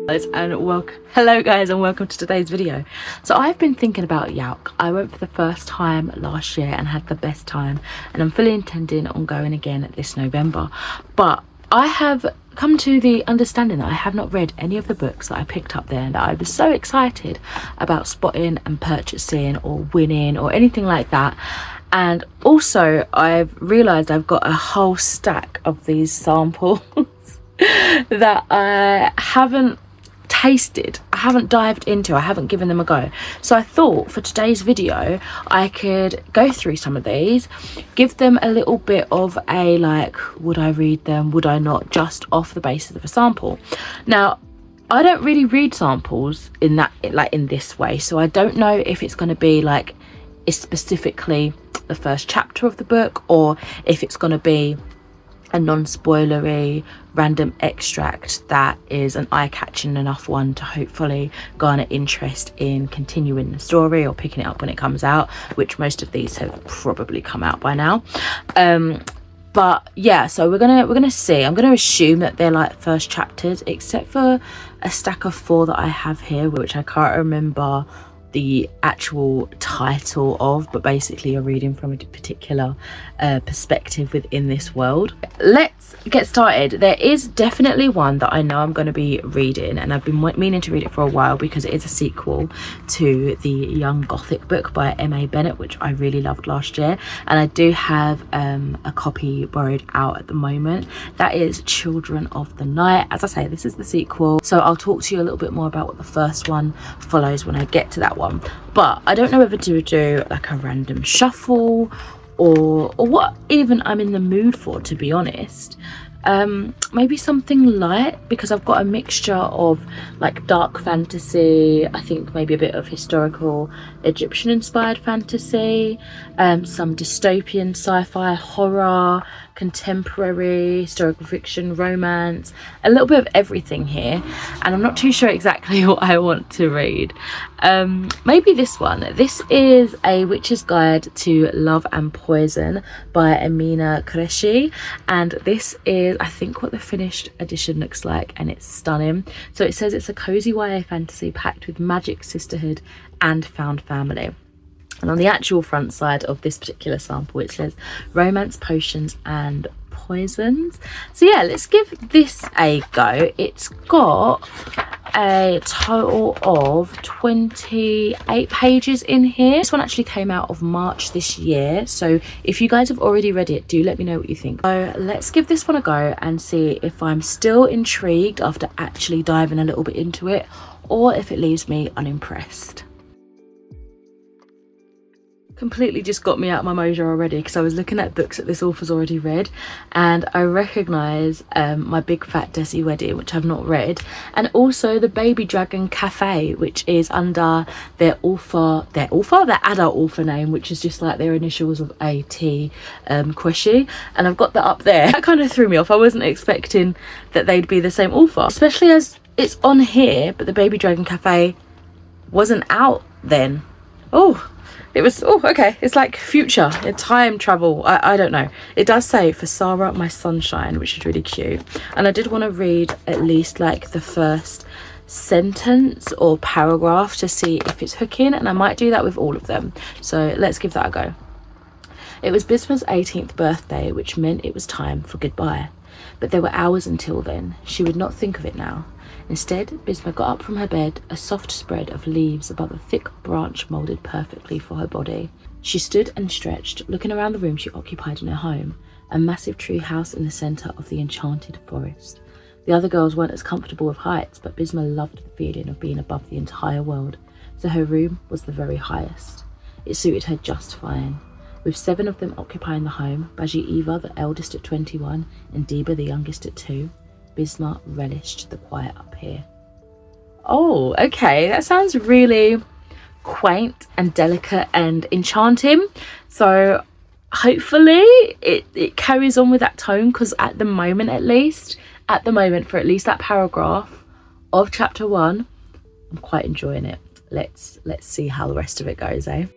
Hello guys and welcome to today's video. So I've been thinking about YALC. I went for the first time last year and had the best time, and I'm fully intending on going again this November. But I have come to the understanding that I have not read any of the books that I picked up there, and that I was so excited about spotting and purchasing or winning or anything like that. And also I've realized I've got a whole stack of these samples that I haven't tasted, I haven't dived into, I haven't given them a go. So I thought for today's video I could go through some of these, give them a little bit of a like, would I read them, would I not, just off the basis of a sample. Now I don't really read samples in that, like in this way, so I don't know if it's going to be like it's specifically the first chapter of the book, or if it's going to be a non-spoilery random extract that is an eye-catching enough one to hopefully garner interest in continuing the story or picking it up when it comes out, which most of these have probably come out by now. But yeah, so we're gonna see. I'm gonna assume that they're like first chapters, except for a stack of 4 that I have here, which I can't remember the actual title of, but basically you're reading from a particular perspective within this world. Let's get started. There is definitely one that I know I'm going to be reading, and I've been meaning to read it for a while because it is a sequel to the Young Gothic book by M.A. Bennett, which I really loved last year, and I do have a copy borrowed out at the moment. That is Children of the Night. As I say, this is the sequel, so I'll talk to you a little bit more about what the first one follows when I get to that one. But I don't know whether to do like a random shuffle or what even I'm in the mood for, to be honest. Maybe something light, because I've got a mixture of like dark fantasy, I think maybe a bit of historical Egyptian inspired fantasy, some dystopian sci-fi, horror, contemporary, historical fiction, romance, a little bit of everything here, and I'm not too sure exactly what I want to read. Maybe this one. This is A Witch's Guide to Love and Poison by Amina Qureshi, and this is, I think, what the finished edition looks like, and it's stunning. So it says it's a cozy YA fantasy packed with magic, sisterhood and found family. And on the actual front side of this particular sample it says romance, potions and poisons. So yeah, let's give this a go. It's got a total of 28 pages in here. This one actually came out of March this year, so if you guys have already read it, do let me know what you think. So let's give this one a go and see if I'm still intrigued after actually diving a little bit into it, or if it leaves me unimpressed. Completely just got me out of my mojo already, because I was looking at books that this author's already read, and I recognise My Big Fat Desi Wedding, which I've not read, and also The Baby Dragon Cafe, which is under their adult author name, which is just like their initials of A.T. Qureshi, and I've got that up there. That kind of threw me off. I wasn't expecting that they'd be the same author, especially as it's on here, but The Baby Dragon Cafe wasn't out then. It was, okay, it's like future, time travel, I don't know. It does say For Sarah, My Sunshine, which is really cute. And I did want to read at least like the first sentence or paragraph to see if it's hooking, and I might do that with all of them. So let's give that a go. It was Bisma's 18th birthday, which meant it was time for goodbye. But there were hours until then. She would not think of it now. Instead, Bisma got up from her bed, a soft spread of leaves above a thick branch moulded perfectly for her body. She stood and stretched, looking around the room she occupied in her home, a massive tree house in the centre of the enchanted forest. The other girls weren't as comfortable with heights, but Bisma loved the feeling of being above the entire world, so her room was the very highest. It suited her just fine. With 7 of them occupying the home, Baji Eva, the eldest at 21, and Deba, the youngest at 2, Bisma relished the quiet up here. Oh, okay, that sounds really quaint and delicate and enchanting. So hopefully it carries on with that tone, because at the moment, for at least that paragraph of chapter 1, I'm quite enjoying it. Let's see how the rest of it goes, eh?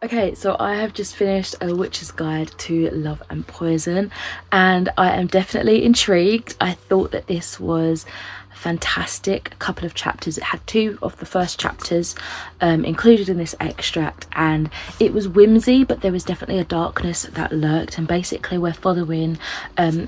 Okay, so I have just finished A Witch's Guide to Love and Poison, and I am definitely intrigued. I thought that this was a fantastic couple of chapters. It had 2 of the first chapters included in this extract, and it was whimsy, but there was definitely a darkness that lurked. And basically we're following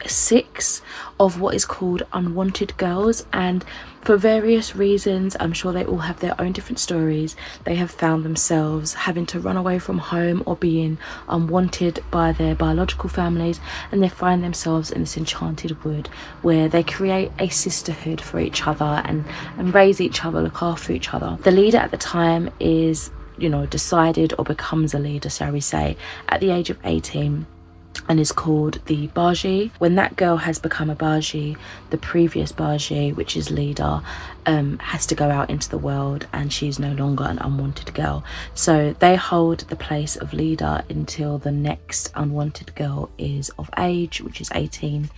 6 of what is called unwanted girls, and for various reasons, I'm sure they all have their own different stories, they have found themselves having to run away from home or being unwanted by their biological families, and they find themselves in this enchanted wood where they create a sisterhood for each other and raise each other, look after each other. The leader at the time is, you know, decided or becomes a leader, shall we say, at the age of 18, and is called the Baji. When that girl has become a Baji, the previous Baji, which is leader, has to go out into the world, and she's no longer an unwanted girl. So they hold the place of leader until the next unwanted girl is of age, which is 18.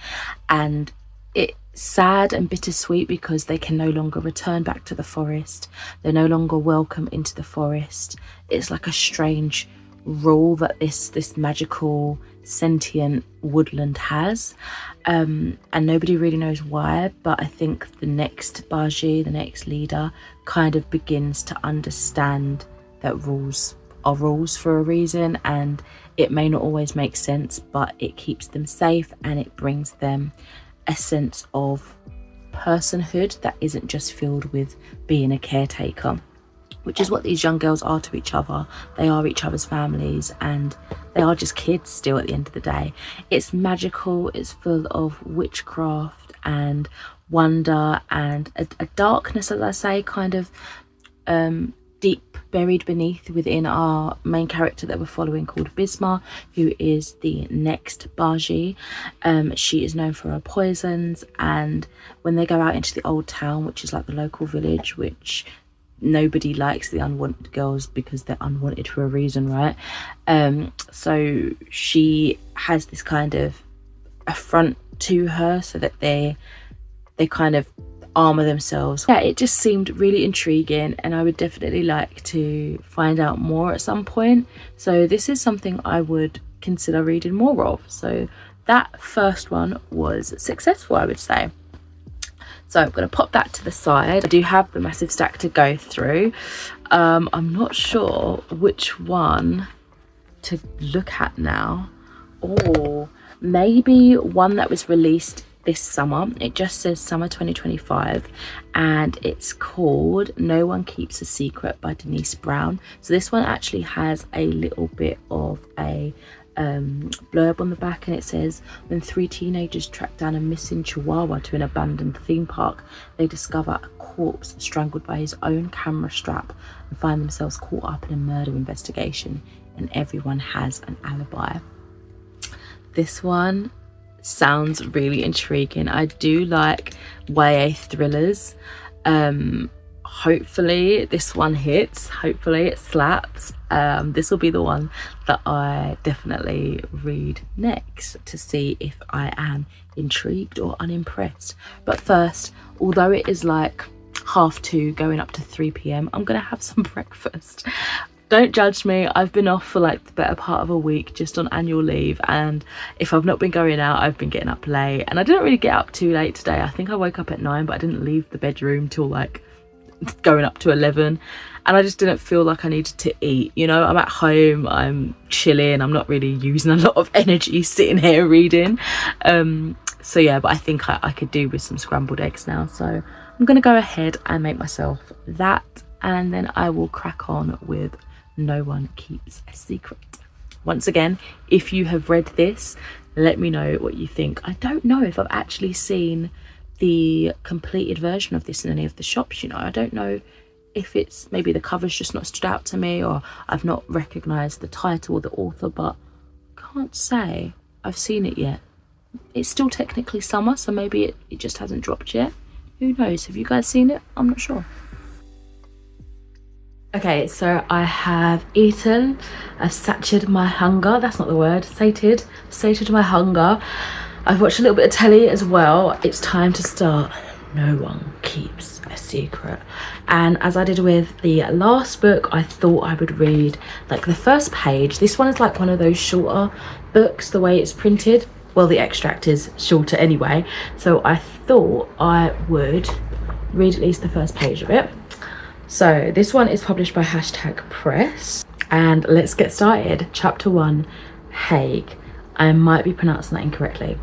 And it's sad and bittersweet because they can no longer return back to the forest. They're no longer welcome into the forest. It's like a strange rule that this magical sentient woodland has, and nobody really knows why, but I think the next Baji, the next leader, kind of begins to understand that rules are rules for a reason, and it may not always make sense, but it keeps them safe and it brings them a sense of personhood that isn't just filled with being a caretaker, which is what these young girls are to each other. They are each other's families, and they are just kids still at the end of the day. It's magical, it's full of witchcraft and wonder and a darkness, as I say, kind of deep buried beneath within our main character that we're following, called Bisma, who is the next Baji. She is known for her poisons, and when they go out into the old town, which is like the local village, which nobody likes the unwanted girls because they're unwanted for a reason, right? So she has this kind of affront to her so that they kind of armor themselves. Yeah, it just seemed really intriguing, and I would definitely like to find out more at some point. So this is something I would consider reading more of. So that first one was successful, I would say. So I'm going to pop that to the side. I do have the massive stack to go through. I'm not sure which one to look at now. Or maybe one that was released this summer. It just says summer 2025, and it's called No One Keeps a Secret by Denise Brown. So this one actually has a little bit of a blurb on the back, and it says, when 3 teenagers track down a missing chihuahua to an abandoned theme park, they discover a corpse strangled by his own camera strap and find themselves caught up in a murder investigation, and everyone has an alibi. This one sounds really intriguing. I do like YA thrillers. Hopefully this one hits, hopefully it slaps. This will be the one that I definitely read next to see if I am intrigued or unimpressed. But first, although it is like 2:30 going up to 3 p.m, I'm gonna have some breakfast. Don't judge me, I've been off for like the better part of a week just on annual leave, and if I've not been going out, I've been getting up late, and I didn't really get up too late today. I think I woke up at 9, but I didn't leave the bedroom till like going up to 11, and I just didn't feel like I needed to eat. You know, I'm at home, I'm chilling, I'm not really using a lot of energy sitting here reading. So yeah, but I think I could do with some scrambled eggs now, so I'm gonna go ahead and make myself that, and then I will crack on with No One Keeps a Secret. Once again, if you have read this, let me know what you think. I don't know if I've actually seen the completed version of this in any of the shops, you know. I don't know if it's maybe the cover's just not stood out to me, or I've not recognised the title or the author, but can't say I've seen it yet. It's still technically summer, so maybe it just hasn't dropped yet. Who knows? Have you guys seen it? I'm not sure. Okay, so I have eaten, I've sated my hunger, that's not the word, sated my hunger. I've watched a little bit of telly as well. It's time to start no one keeps a secret. And as I did with the last book, I thought I would read like the first page. This one is like one of those shorter books, the way it's printed. Well, the extract is shorter anyway, so I thought I would read at least the first page of it. So this one is published by #Press, and let's get started. Chapter 1, Hague. I might be pronouncing that incorrectly.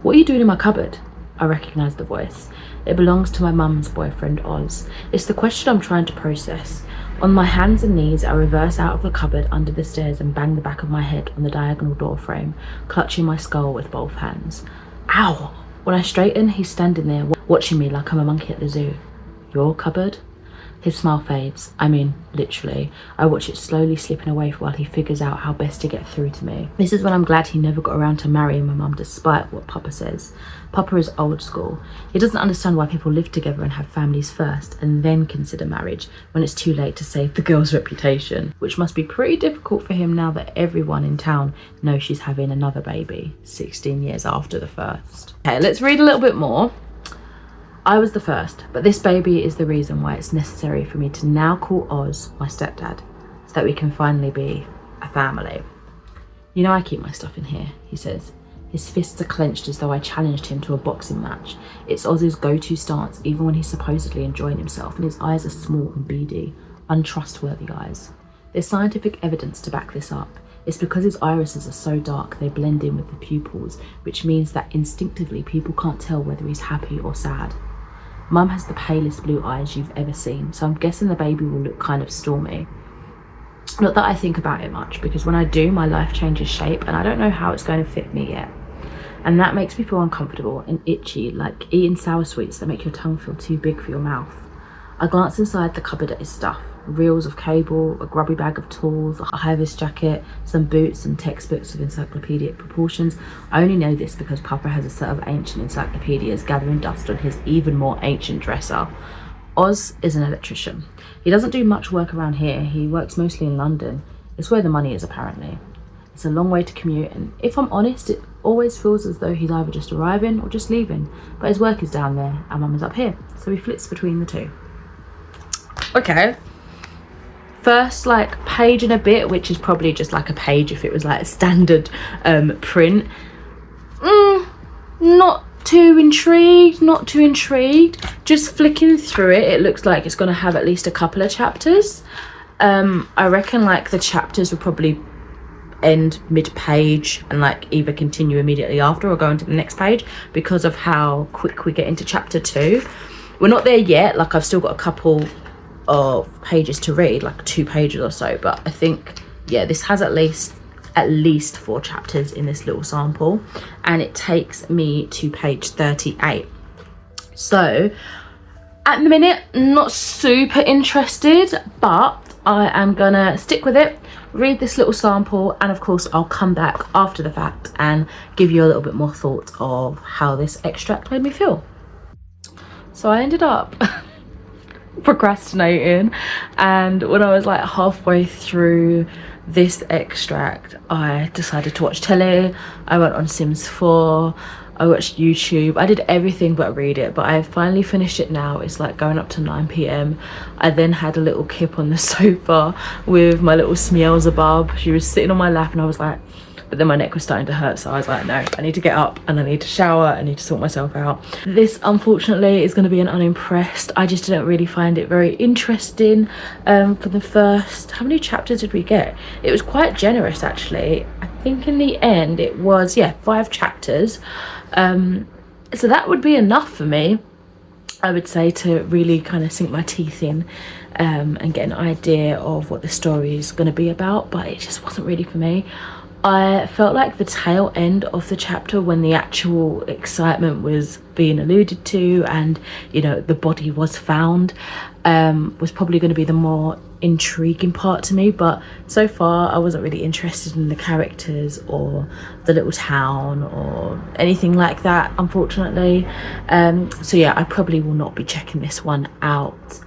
What are you doing in my cupboard? I recognise the voice. It belongs to my mum's boyfriend, Oz. It's the question I'm trying to process. On my hands and knees, I reverse out of the cupboard under the stairs and bang the back of my head on the diagonal door frame, clutching my skull with both hands. Ow! When I straighten, he's standing there, watching me like I'm a monkey at the zoo. Your cupboard? His smile fades. I mean, literally. I watch it slowly slipping away while he figures out how best to get through to me. This is when I'm glad he never got around to marrying my mum, despite what Papa says. Papa is old school. He doesn't understand why people live together and have families first and then consider marriage when it's too late to save the girl's reputation, which must be pretty difficult for him now that everyone in town knows she's having another baby 16 years after the first. Okay, let's read a little bit more. I was the first, but this baby is the reason why it's necessary for me to now call Oz my stepdad, so that we can finally be a family. You know I keep my stuff in here, he says. His fists are clenched as though I challenged him to a boxing match. It's Oz's go-to stance, even when he's supposedly enjoying himself, and his eyes are small and beady, untrustworthy eyes. There's scientific evidence to back this up. It's because his irises are so dark they blend in with the pupils, which means that instinctively people can't tell whether he's happy or sad. Mum has the palest blue eyes you've ever seen, so I'm guessing the baby will look kind of stormy. Not that I think about it much, because when I do, my life changes shape and I don't know how it's going to fit me yet. And that makes me feel uncomfortable and itchy, like eating sour sweets that make your tongue feel too big for your mouth. I glance inside the cupboard at his stuff. Reels of cable, a grubby bag of tools, a high-vis jacket, some boots and textbooks of encyclopedic proportions. I only know this because Papa has a set of ancient encyclopedias gathering dust on his even more ancient dresser. Oz is an electrician. He doesn't do much work around here. He works mostly in London. It's where the money is, apparently. It's a long way to commute, and if I'm honest, it always feels as though he's either just arriving or just leaving. But his work is down there and Mum is up here, so he flits between the two. Okay. First like page and a bit, which is probably just like a page if it was like a standard print. Not too intrigued. Just flicking through it, it looks like it's going to have at least a couple of chapters. I reckon like the chapters will probably end mid-page and like either continue immediately after or go into the next page because of how quick we get into chapter 2. We're not there yet, like I've still got a couple of pages to read, like 2 pages or so, but I think, yeah, this has at least 4 chapters in this little sample, and it takes me to page 38. So at the minute, not super interested, but I am gonna stick with it, read this little sample, and of course I'll come back after the fact and give you a little bit more thought of how this extract made me feel. So I ended up procrastinating, and when I was like halfway through this extract, I decided to watch telly. I went on Sims 4, I watched YouTube, I did everything but read it, but I finally finished it now. It's like going up to 9 PM. I then had a little kip on the sofa with my little Smeelzebub. She was sitting on my lap and I was like, but then my neck was starting to hurt, so I was like, no, I need to get up and I need to shower, I need to sort myself out. This unfortunately is going to be an unimpressed. I just didn't really find it very interesting for the first, how many chapters did we get? It was quite generous actually. I think in the end it was, yeah, 5 chapters. So that would be enough for me, I would say, to really kind of sink my teeth in and get an idea of what the story is going to be about, but it just wasn't really for me. I felt like the tail end of the chapter, when the actual excitement was being alluded to and, you know, the body was found, was probably going to be the more intriguing part to me. But so far I wasn't really interested in the characters or the little town or anything like that, unfortunately. So yeah, I probably will not be checking this one out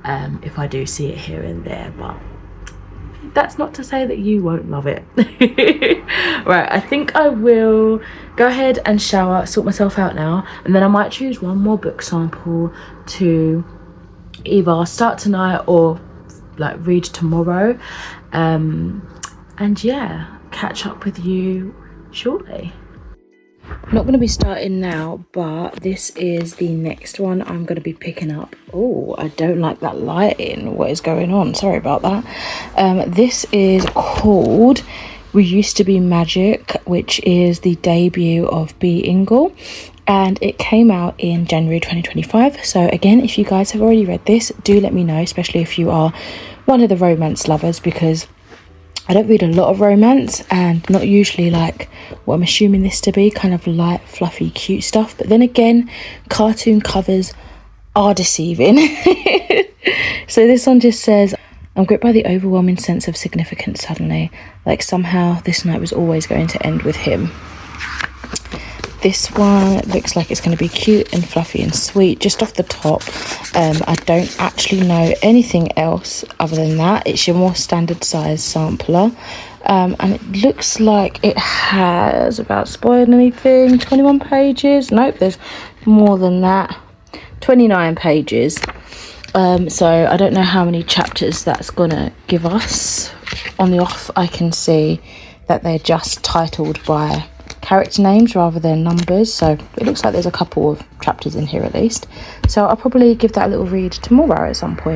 if I do see it here and there, but that's not to say that you won't love it. Right, I think I will go ahead and shower, sort myself out now, and then I might choose one more book sample to either start tonight or like read tomorrow, and yeah, catch up with you shortly. I'm not going to be starting now, but this is the next one I'm going to be picking up. Oh, I don't like that lighting. What is going on? Sorry about that. This is called We Used to Be Magic, which is the debut of B. Ingle, and it came out in January 2025. So again, if you guys have already read this, do let me know, especially if you are one of the romance lovers, because I don't read a lot of romance, and not usually like what I'm assuming this to be, kind of light, fluffy, cute stuff. But then again, cartoon covers are deceiving. So this one just says, I'm gripped by the overwhelming sense of significance suddenly, like somehow this night was always going to end with him. This one looks like it's going to be cute and fluffy and sweet just off the top. I don't actually know anything else other than that. It's your more standard size sampler, and it looks like it has, without spoiling anything, 21 pages. Nope, there's more than that, 29 pages. So I don't know how many chapters that's gonna give us. On the off, I can see that they're just titled by character names rather than numbers, so it looks like there's a couple of chapters in here at least. So I'll probably give that a little read tomorrow at some point.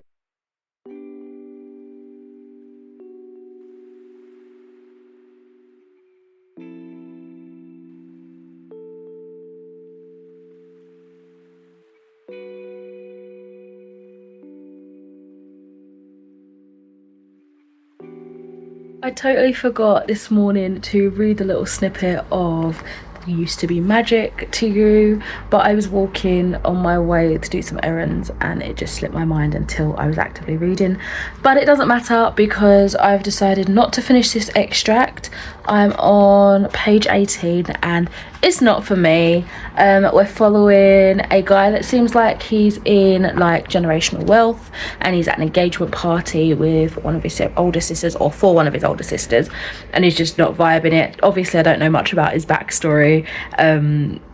I totally forgot this morning to read a little snippet of We Used to Be Magic to you, but I was walking on my way to do some errands and it just slipped my mind until I was actively reading. But it doesn't matter because I've decided not to finish this extract. I'm on page 18 and it's not for me. We're following a guy that seems like he's in like generational wealth, and he's at an engagement party with one of his older sisters, or for one of his older sisters, and he's just not vibing it. Obviously I don't know much about his backstory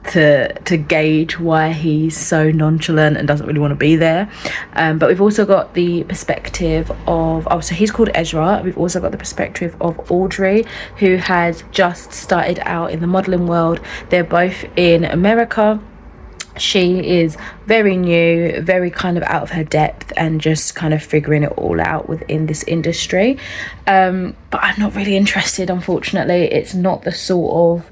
to gauge why he's so nonchalant and doesn't really want to be there, but we've also got the perspective of, oh, so he's called Ezra. We've also got the perspective of Audrey, who has just started out in the modeling world. They're both in America. She is very new, very kind of out of her depth and just kind of figuring it all out within this industry, but I'm not really interested, unfortunately. It's not the sort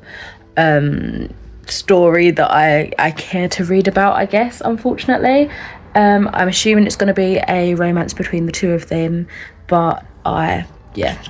of story that I care to read about, I guess, unfortunately. I'm assuming it's going to be a romance between the two of them, but I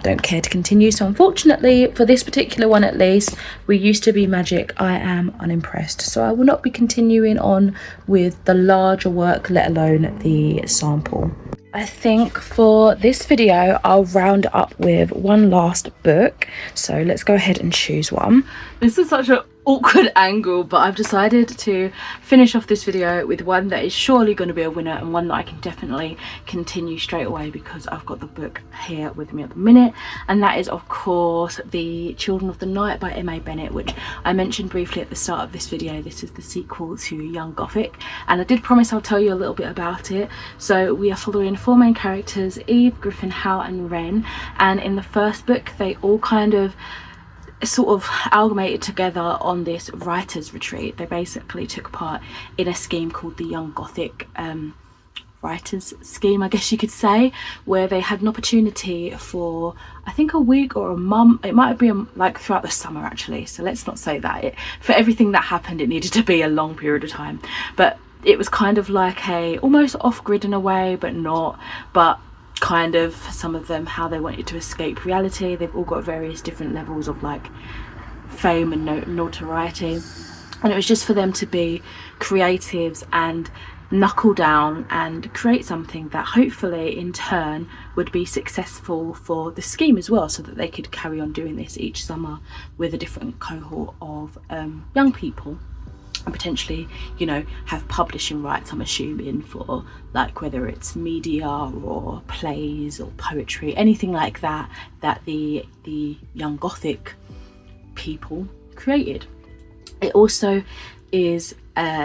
don't care to continue. So unfortunately, for this particular one at least, We Used to Be Magic, I am unimpressed. So I will not be continuing on with the larger work, let alone the sample. I think for this video, I'll round up with one last book. So let's go ahead and choose one. This is such an awkward angle, but I've decided to finish off this video with one that is surely going to be a winner, and one that I can definitely continue straight away because I've got the book here with me at the minute, and that is of course The Children of the Night by M.A. Bennett, which I mentioned briefly at the start of this video. This is the sequel to Young Gothic, and I did promise I'll tell you a little bit about it. So we are following four main characters, Eve, Griffin, Hal and Wren, and in the first book they all kind of sort of amalgamated together on this writers retreat. They basically took part in a scheme called the Young Gothic writers scheme, I guess you could say, where they had an opportunity for I think a week or a month. It might be like throughout the summer actually, so let's not say that. For everything that happened, it needed to be a long period of time, but it was kind of like a almost off-grid in a way, but not, but kind of, some of them, how they wanted to escape reality. They've all got various different levels of like fame and notoriety, and it was just for them to be creatives and knuckle down and create something that hopefully in turn would be successful for the scheme as well, so that they could carry on doing this each summer with a different cohort of young people. and potentially, you know, have publishing rights, I'm assuming, for like whether it's media or plays or poetry, anything like that, that the young Gothic people created. It also is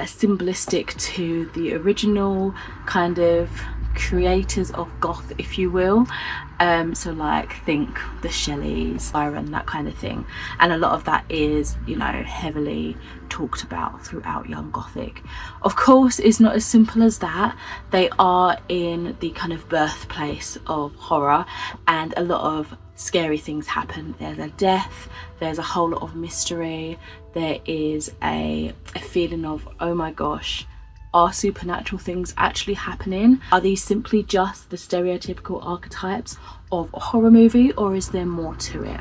symbolistic to the original kind of creators of goth, if you will. So like think the Shelleys, Byron, that kind of thing, and a lot of that is, you know, heavily talked about throughout young Gothic. Of course, it's not as simple as that. They are in the kind of birthplace of horror, and a lot of scary things happen. There's a death, there's a whole lot of mystery, there is a feeling of, oh my gosh, are supernatural things actually happening? Are these simply just the stereotypical archetypes of a horror movie, or is there more to it?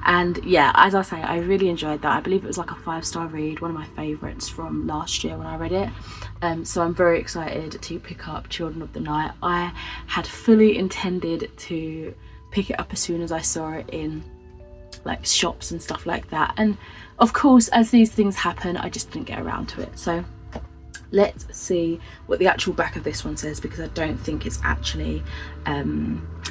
And yeah, as I say, I really enjoyed that. I believe it was like a 5-star read, one of my favourites from last year when I read it. So I'm very excited to pick up Children of the Night. I had fully intended to pick it up as soon as I saw it in like shops and stuff like that, and of course, as these things happen, I just didn't get around to it. So let's see what the actual back of this one says, because I don't think it's actually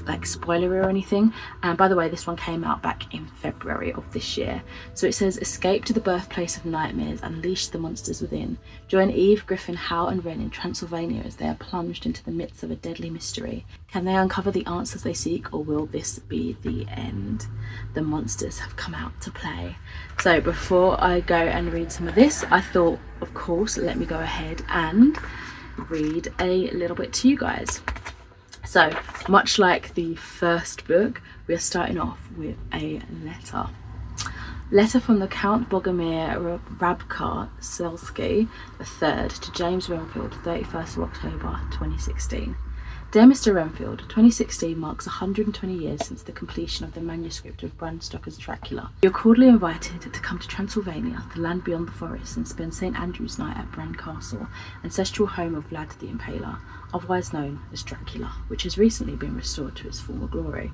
like spoilery or anything. And by the way, this one came out back in February of this year. So it says, escape to the birthplace of nightmares, unleash the monsters within. Join Eve, Griffin, Hal and Wren in Transylvania as they are plunged into the midst of a deadly mystery. Can they uncover the answers they seek, or will this be the end? The monsters have come out to play. So before I go and read some of this, I thought, of course, let me go ahead and read a little bit to you guys. So much like the first book, we are starting off with a letter. Letter from the Count Bogomir Rabka Selsky III to James Renfield, 31st of October 2016. Dear Mr. Renfield, 2016 marks 120 years since the completion of the manuscript of Bram Stoker's Dracula. You're cordially invited to come to Transylvania, the land beyond the forest, and spend St. Andrew's Night at Bran Castle, ancestral home of Vlad the Impaler, otherwise known as Dracula, which has recently been restored to its former glory.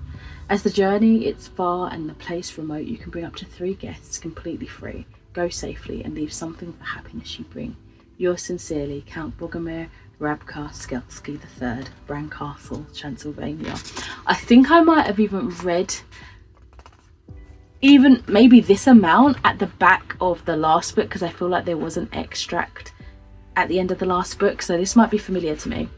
As the journey is far and the place remote, you can bring up to 3 guests completely free. Go safely and leave something for happiness you bring. Yours sincerely, Count Bogomir Rabka Selsky III, Bran Castle, Transylvania. I think I might have even read even maybe this amount at the back of the last book, because I feel like there was an extract at the end of the last book, so this might be familiar to me.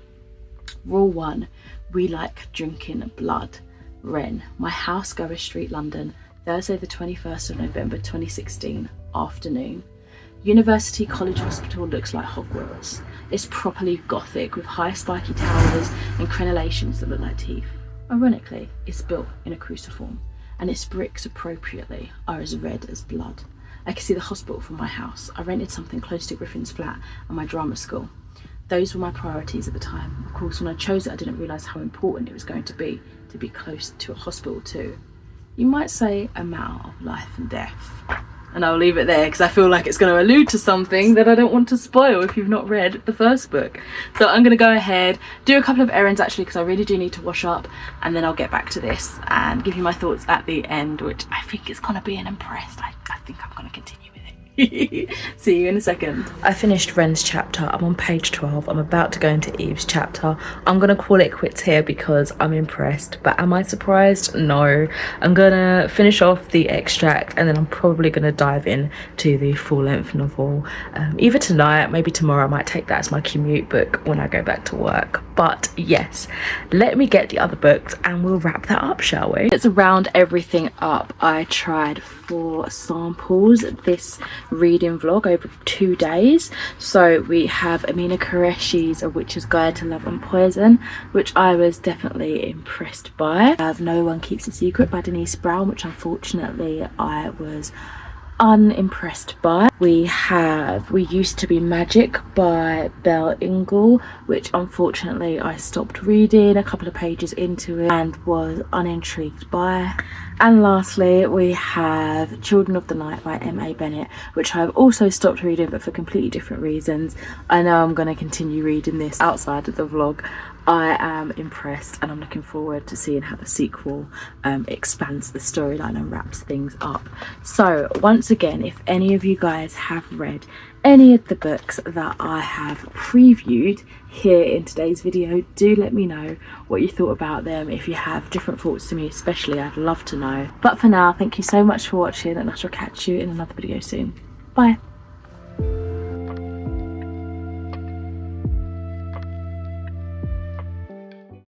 Rule 1. We like drinking blood. Wren, My House, Gower Street, London, Thursday the 21st of November 2016, afternoon. University College Hospital looks like Hogwarts. It's properly gothic with high spiky towers and crenellations that look like teeth. Ironically, it's built in a cruciform, and its bricks appropriately are as red as blood. I can see the hospital from my house. I rented something close to Griffin's flat and my drama school. Those were my priorities at the time. Of course, when I chose it, I didn't realise how important it was going to be close to a hospital too. You might say a matter of life and death. And I'll leave it there because I feel like it's going to allude to something that I don't want to spoil if you've not read the first book. So I'm going to go ahead, do a couple of errands actually, because I really do need to wash up, and then I'll get back to this and give you my thoughts at the end, which I think is going to be an impressed. I think I'm going to continue with it. See you in a second. I finished Wren's chapter. I'm on page 12. I'm about to go into Eve's chapter. I'm gonna call it quits here because I'm impressed, but am I surprised? No. I'm gonna finish off the extract and then I'm probably gonna dive in to the full-length novel either tonight, maybe tomorrow. I might take that as my commute book when I go back to work. But yes, let me get the other books and we'll wrap that up, shall we? Let's round everything up. I tried 4 samples this reading vlog over 2 days. So we have Amina Qureshi's A Witch's Guide to Love and Poison, which I was definitely impressed by. I have No One Keeps a Secret by Denise Brown, which unfortunately I was unimpressed by. We have We Used to Be Magic by Belle Ingle, which unfortunately I stopped reading a couple of pages into it and was unintrigued by. And lastly, we have Children of the Night by M.A. Bennett, which I've also stopped reading, but for completely different reasons. I know I'm going to continue reading this outside of the vlog. I am impressed and I'm looking forward to seeing how the sequel expands the storyline and wraps things up. So once again, if any of you guys have read any of the books that I have previewed here in today's video. Do let me know what you thought about them. If you have different thoughts to me especially, I'd love to know. But for now, thank you so much for watching, and I shall catch you in another video soon. Bye.